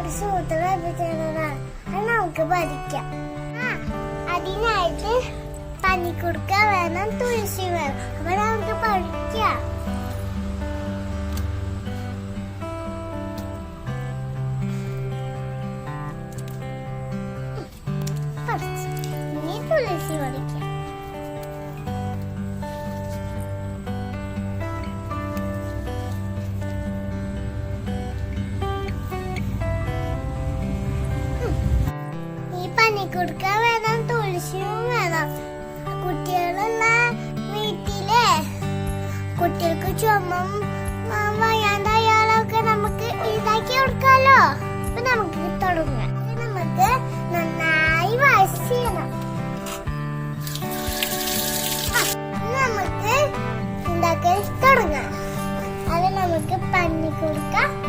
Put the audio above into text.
ഒരു സൂത്രം ലഭിച്ചതാണ്. അത് നമുക്ക് പഠിക്കാം. അതിനായിട്ട് പനിക്കുടുക്ക വേണം, തുളസി വേണം. അപ്പൊ നമുക്ക് പഠിക്കാം. ഇനി തുളസി പഠിക്കാം. പനിക്കുടുക്ക വേണം, തുളസിയും വേണം. കുട്ടികളുള്ള വീട്ടിലെ കുട്ടികൾക്ക് ചുമം വയ്യാണ്ടായാലൊക്കെ നമുക്ക് ഇതാക്കി കൊടുക്കാലോ. അപ്പൊ നമുക്ക് തുടങ്ങാം. നമുക്ക് നന്നായി വാഷ് ചെയ്യണം. നമുക്ക് ഉണ്ടാക്കാൻ തുടങ്ങാം. അത് നമുക്ക് പനിക്കുടുക്ക